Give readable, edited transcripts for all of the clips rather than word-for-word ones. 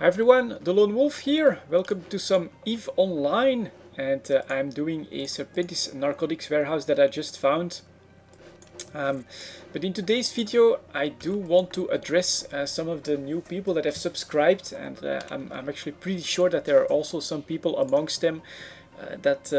Hi everyone, the Lone Wolf here. Welcome to some EVE Online, and I'm doing a Serpentis narcotics warehouse that I just found. But in today's video I do want to address some of the new people that have subscribed, and I'm actually pretty sure that there are also some people amongst them that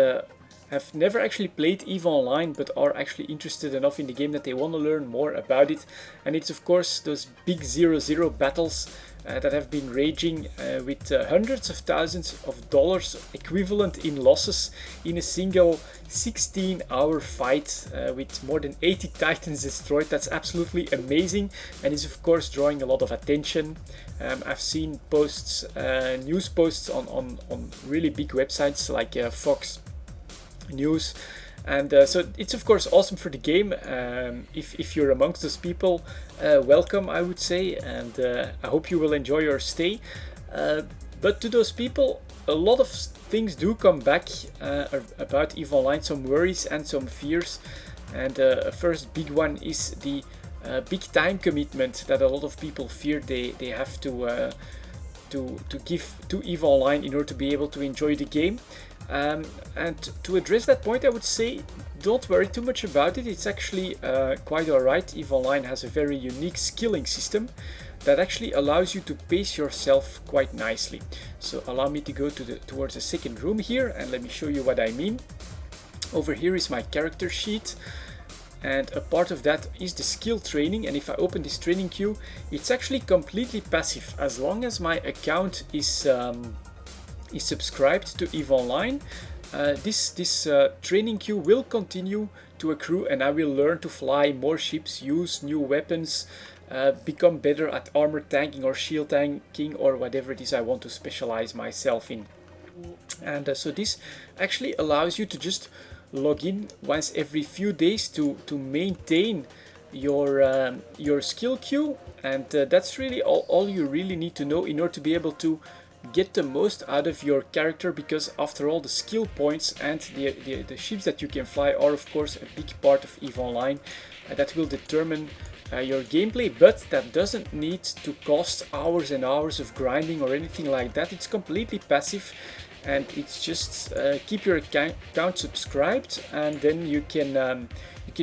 have never actually played EVE Online but are actually interested enough in the game that they want to learn more about it. And it's of course those big 0-0 battles that have been raging with hundreds of thousands of dollars equivalent in losses in a single 16-hour fight with more than 80 titans destroyed. That's absolutely amazing, and is of course drawing a lot of attention. I've seen posts, news posts on really big websites like Fox News, and so it's of course awesome for the game. If you're amongst those people, welcome, I would say, and I hope you will enjoy your stay. But to those people, a lot of things do come back about EVE Online, some worries and some fears. And first big one is the big time commitment that a lot of people fear they have to give to EVE Online in order to be able to enjoy the game. And to address that point, I would say don't worry too much about it. It's actually quite alright. EVE Online has a very unique skilling system that actually allows you to pace yourself quite nicely. So allow me to go towards the second room here, and let me show you what I mean. Over here is my character sheet, and a part of that is the skill training. And if I open this training queue, it's actually completely passive as long as my account is subscribed to EVE Online. This training queue will continue to accrue, and I will learn to fly more ships, use new weapons, become better at armor tanking or shield tanking or whatever it is I want to specialize myself in. And so this actually allows you to just log in once every few days to maintain your skill queue, and that's really all you really need to know in order to be able to get the most out of your character, because after all, the skill points and the ships that you can fly are of course a big part of EVE Online that will determine your gameplay. But that doesn't need to cost hours and hours of grinding or anything like that. It's completely passive, and it's just keep your account subscribed, and then you can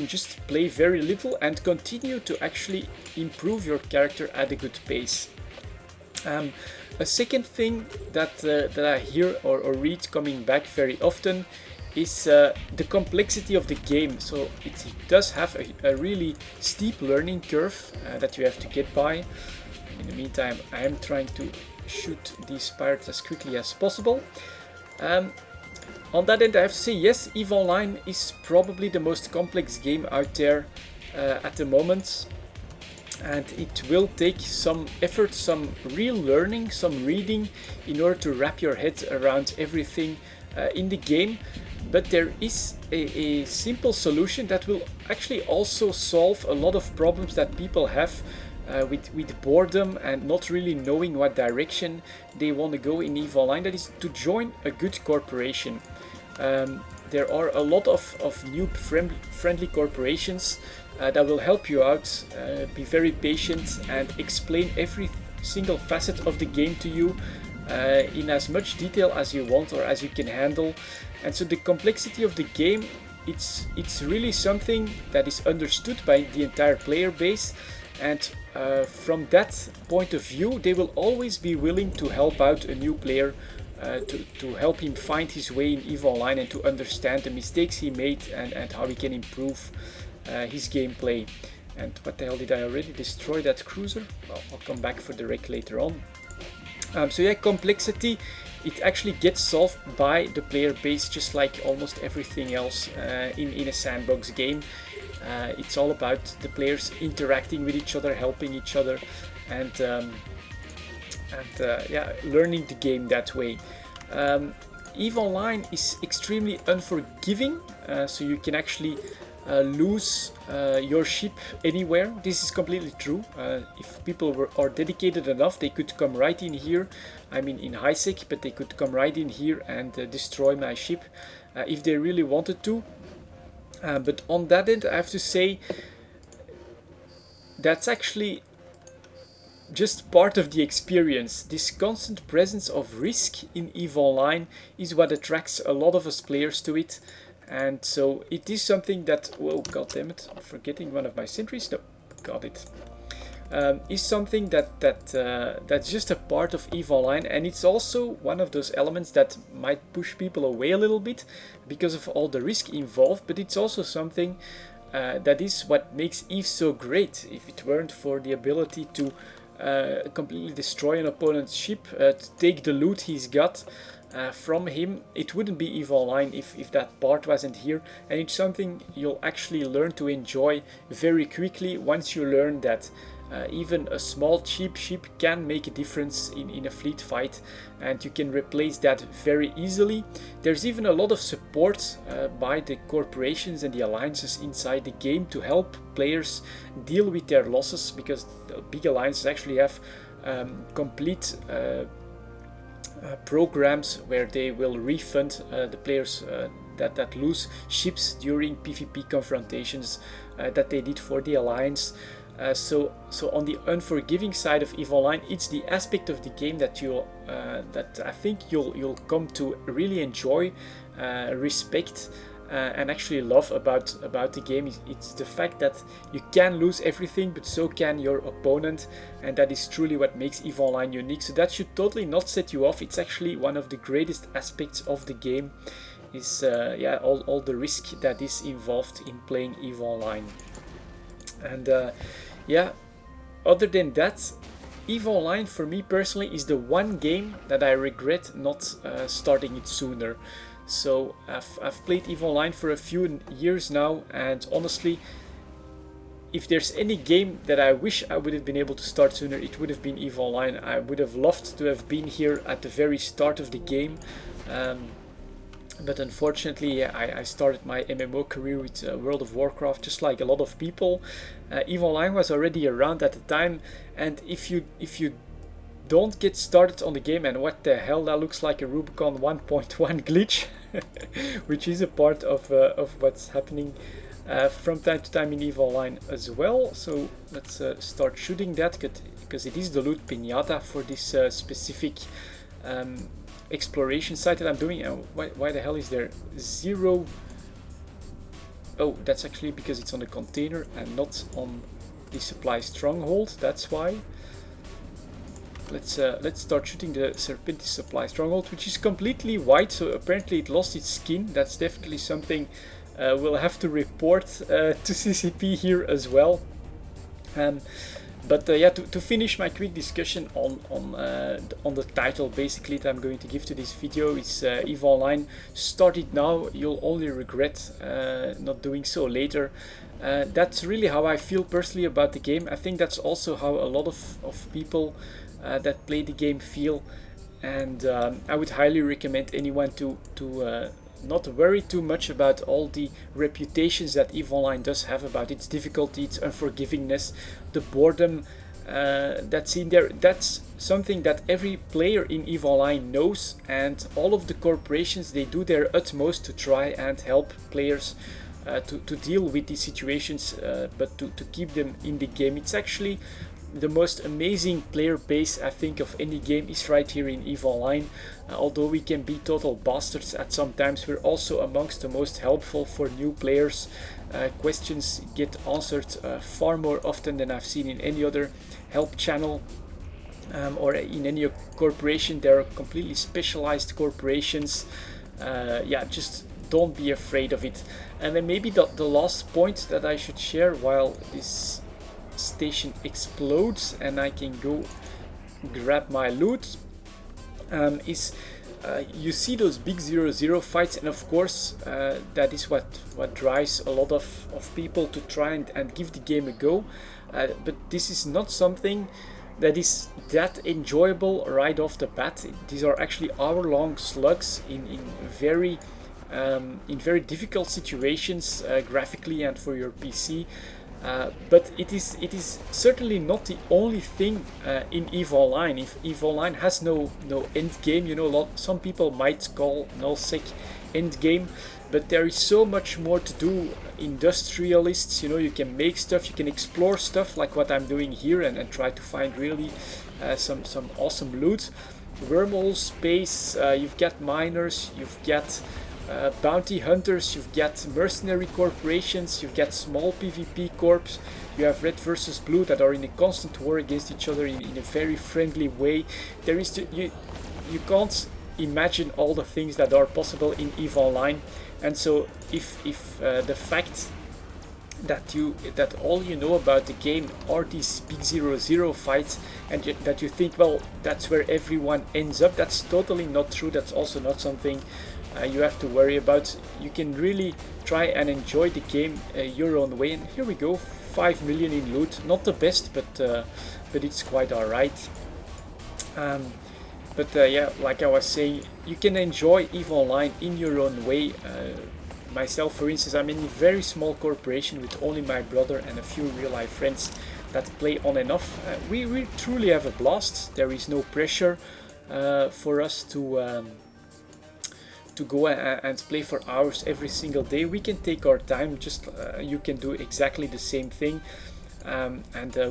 just play very little and continue to actually improve your character at a good pace. A second thing that I hear or read coming back very often is the complexity of the game. So it does have a really steep learning curve that you have to get by. In the meantime, I am trying to shoot these pirates as quickly as possible. On that end, I have to say yes, EVE Online is probably the most complex game out there at the moment. And it will take some effort, some real learning, some reading in order to wrap your head around everything in the game. But there is a simple solution that will actually also solve a lot of problems that people have with boredom and not really knowing what direction they want to go in EVE Online. That is to join a good corporation. There are a lot of new friendly corporations that will help you out, be very patient, and explain every single facet of the game to you in as much detail as you want or as you can handle. And so the complexity of the game, it's really something that is understood by the entire player base, and from that point of view they will always be willing to help out a new player, to help him find his way in EVE Online and to understand the mistakes he made and how he can improve his gameplay. And what the hell, did I already destroy that cruiser? Well, I'll come back for the wreck later on. So yeah, complexity, it actually gets solved by the player base, just like almost everything else in a sandbox game. It's all about the players interacting with each other, helping each other, and yeah, learning the game that way. EVE Online is extremely unforgiving, so you can actually lose your ship anywhere. This is completely true. If people are dedicated enough, they could come right in here. I mean in high sec, but they could come right in here and destroy my ship if they really wanted to. But on that end, I have to say that's actually just part of the experience. This constant presence of risk in EVE Online is what attracts a lot of us players to it. And so it is something that, whoa, god damn it, I'm forgetting one of my sentries. No, got it. Is something that's just a part of EVE Online, and it's also one of those elements that might push people away a little bit because of all the risk involved, but it's also something that is what makes EVE so great. If it weren't for the ability to completely destroy an opponent's ship, to take the loot he's got from him, it wouldn't be EVE Online if that part wasn't here. And it's something you'll actually learn to enjoy very quickly once you learn that even a small cheap ship can make a difference in a fleet fight, and you can replace that very easily. There's even a lot of support by the corporations and the alliances inside the game to help players deal with their losses, because the big alliances actually have complete programs where they will refund the players that lose ships during PvP confrontations that they did for the alliance. So on the unforgiving side of EVE Online, it's the aspect of the game that that I think you'll come to really enjoy, respect, and actually love about the game. It's the fact that you can lose everything, but so can your opponent, and that is truly what makes EVE Online unique. So that should totally not set you off. It's actually one of the greatest aspects of the game, is yeah, all the risk that is involved in playing EVE Online. And yeah, other than that, EVE Online for me personally is the one game that I regret not starting it sooner. So I've played EVE Online for a few years now, and honestly, if there's any game that I wish I would have been able to start sooner, it would have been EVE Online. I would have loved to have been here at the very start of the game. But unfortunately, I started my MMO career with World of Warcraft, just like a lot of people. EVE Online was already around at the time, and if you don't get started on the game, and what the hell, that looks like a Rubicon 1.1 glitch, which is a part of what's happening from time to time in EVE Online as well. So let's start shooting that, because it is the loot pinata for this specific exploration site that I'm doing. And why the hell is there 0? Oh, that's actually because it's on the container and not on the supply stronghold. That's why. Let's start shooting the Serpentis supply stronghold, which is completely white, so apparently it lost its skin. That's definitely something we'll have to report to CCP here as well. But yeah, to finish my quick discussion on the title, basically, that I'm going to give to this video is EVE Online. Start it now, you'll only regret not doing so later. That's really how I feel personally about the game. I think that's also how a lot of people that play the game feel, and I would highly recommend anyone to not worry too much about all the reputations that EVE Online does have about its difficulty, its unforgivingness, the boredom that's in there. That's something that every player in EVE Online knows, and all of the corporations, they do their utmost to try and help players to deal with these situations, but to keep them in the game. It's actually the most amazing player base, I think, of any game is right here in EVE Online. Although we can be total bastards at some times, we're also amongst the most helpful for new players. Questions get answered far more often than I've seen in any other help channel or in any corporation. There are completely specialized corporations. Yeah, just don't be afraid of it. And then maybe the last point that I should share while this station explodes and I can go grab my loot is you see those big 0-0 fights, and of course that is what drives a lot of people to try and give the game a go, but this is not something that is that enjoyable right off the bat. These are actually hour-long slugs in very difficult situations graphically and for your PC. But it is certainly not the only thing in EVE Online. If EVE Online has no end game, you know, some people might call nullsec end game, but there is so much more to do. Industrialists, you know, you can make stuff, you can explore stuff like what I'm doing here, and try to find really some awesome loot. Wormhole space, you've got miners, you've got bounty hunters, you've got mercenary corporations, you've got small PvP corps, you have red versus blue that are in a constant war against each other in a very friendly way. There is you can't imagine all the things that are possible in EVE Online, and so if the fact that all you know about the game are these big 0-0 fights, and that you think, well, that's where everyone ends up, that's totally not true. That's also not something you have to worry about. You can really try and enjoy the game your own way. And here we go, 5 million in loot. Not the best, but it's quite alright. Yeah, like I was saying, you can enjoy EVE Online in your own way. Myself, for instance, I'm in a very small corporation with only my brother and a few real-life friends that play on and off. We truly have a blast. There is no pressure for us to go and play for hours every single day. We can take our time. Just you can do exactly the same thing.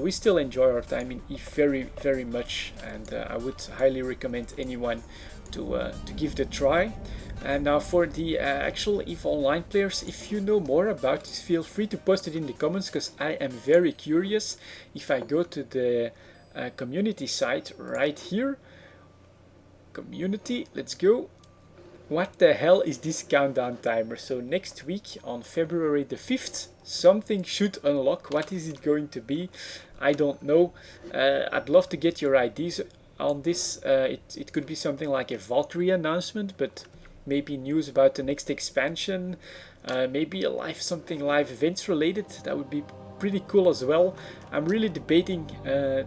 We still enjoy our time in EVE very much, and I would highly recommend anyone to give it a try. And now for the actual EVE Online players, if you know more about this, feel free to post it in the comments, because I am very curious. If I go to the community site right here, community, let's go. What the hell is this countdown timer? So next week on February the 5th, something should unlock. What is it going to be? I don't know. I'd love to get your ideas on this. It could be something like a Valkyrie announcement, but maybe news about the next expansion, maybe something live events related. That would be pretty cool as well. I'm really debating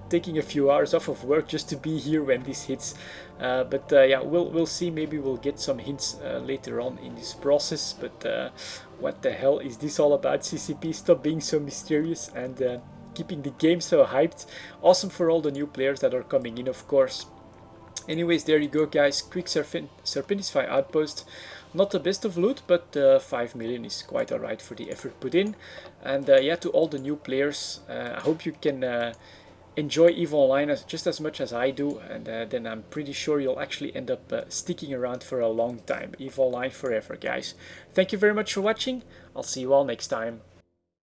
taking a few hours off of work just to be here when this hits. Yeah, we'll see. Maybe we'll get some hints later on in this process. But what the hell is this all about, CCP? Stop being so mysterious and keeping the game so hyped. Awesome for all the new players that are coming in, of course. Anyways, there you go, guys. Quick Serpentisfy outpost. Not the best of loot, but 5 million is quite alright for the effort put in. And yeah, to all the new players, I hope you can enjoy EVE Online just as much as I do. And then I'm pretty sure you'll actually end up sticking around for a long time. EVE Online forever, guys. Thank you very much for watching. I'll see you all next time.